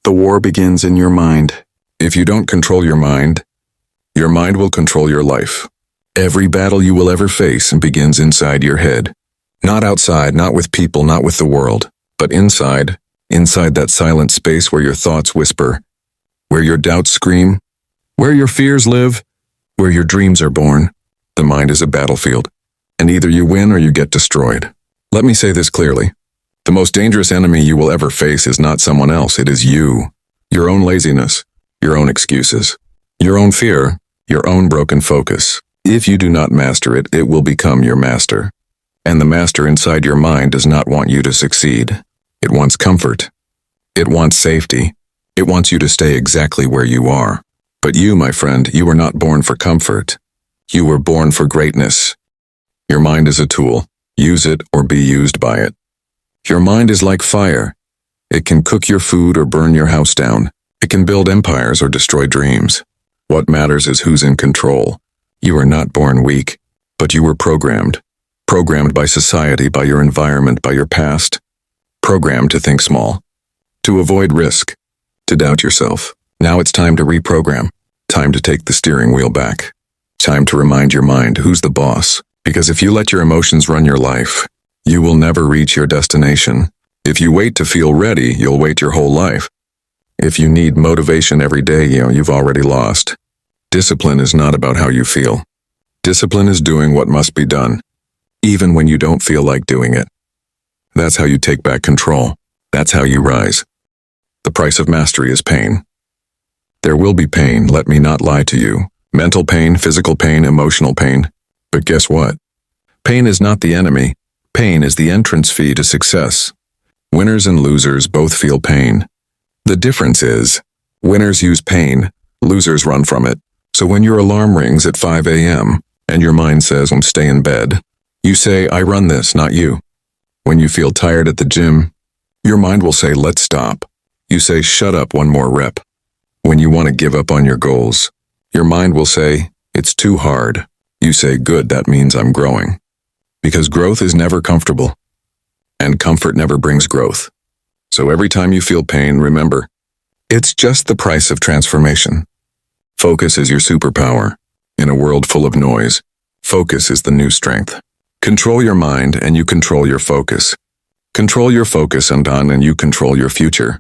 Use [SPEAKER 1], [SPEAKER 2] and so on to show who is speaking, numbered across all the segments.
[SPEAKER 1] The war begins in your mind. If you don't control your mind will control your life. Every battle you will ever face begins inside your head. Not outside, not with people, not with the world, but inside that silent space where your thoughts whisper, where your doubts scream, where your fears live, where your dreams are born. The mind is a battlefield, and either you win or you get destroyed. Let me say this clearly. The most dangerous enemy you will ever face is not someone else, it is you. Your own laziness, your own excuses, your own fear, your own broken focus. If you do not master it, it will become your master. And the master inside your mind does not want you to succeed. It wants comfort. It wants safety. It wants you to stay exactly where you are. But you, my friend, you were not born for comfort. You were born for greatness. Your mind is a tool. Use it or be used by it. Your mind is like fire. It can cook your food or burn your house down. It can build empires or destroy dreams. What matters is who's in control. You are not born weak, but you were programmed. Programmed by society, by your environment, by your past. Programmed to think small, to avoid risk, to doubt yourself. Now it's time to reprogram. Time to take the steering wheel back. Time to remind your mind who's the boss. Because if you let your emotions run your life, you will never reach your destination. If you wait to feel ready, you'll wait your whole life. If you need motivation every day, you've already lost. Discipline is not about how you feel. Discipline is doing what must be done, even when you don't feel like doing it. That's how you take back control. That's how you rise. The price of mastery is pain. There will be pain, let me not lie to you. Mental pain, physical pain, emotional pain. But guess what? Pain is not the enemy. Pain is the entrance fee to success. Winners and losers both feel pain. The difference is, winners use pain, losers run from it. So when your alarm rings at 5 a.m. and your mind says, stay in bed, you say, I run this, not you. When you feel tired at the gym, your mind will say, let's stop. You say, shut up, one more rep. When you want to give up on your goals, your mind will say, it's too hard. You say, good, that means I'm growing. Because growth is never comfortable, and comfort never brings growth. So every time you feel pain, remember, it's just the price of transformation. Focus is your superpower. In a world full of noise, focus is the new strength. Control your mind and you control your focus. Control your focus and you control your future.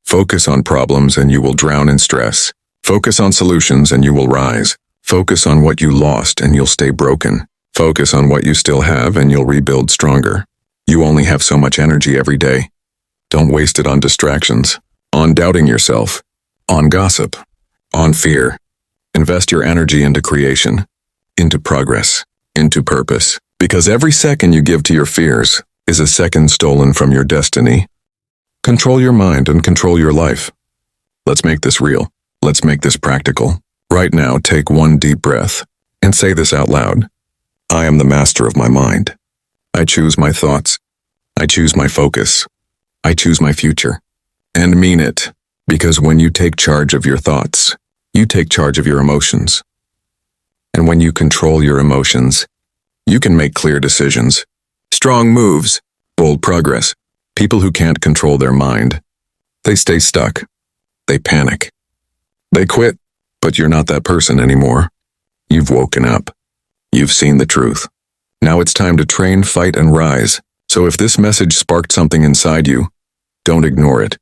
[SPEAKER 1] Focus on problems and you will drown in stress. Focus on solutions and you will rise. Focus on what you lost and you'll stay broken. Focus on what you still have and you'll rebuild stronger. You only have so much energy every day. Don't waste it on distractions, on doubting yourself, on gossip, on fear. Invest your energy into creation, into progress, into purpose. Because every second you give to your fears is a second stolen from your destiny. Control your mind and control your life. Let's make this real. Let's make this practical. Right now, take one deep breath and say this out loud. I am the master of my mind. I choose my thoughts. I choose my focus. I choose my future. And mean it, because when you take charge of your thoughts, you take charge of your emotions. And when you control your emotions, you can make clear decisions, strong moves, bold progress. People who can't control their mind, they stay stuck. They panic. They quit, but you're not that person anymore. You've woken up. You've seen the truth. Now it's time to train, fight, and rise. So if this message sparked something inside you, don't ignore it.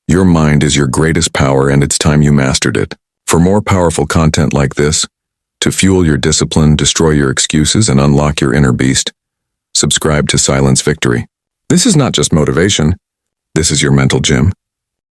[SPEAKER 1] Your mind is your greatest power and it's time you mastered it. For more powerful content like this, to fuel your discipline, destroy your excuses, and unlock your inner beast, subscribe to Silence Victory. This is not just motivation. This is your mental gym.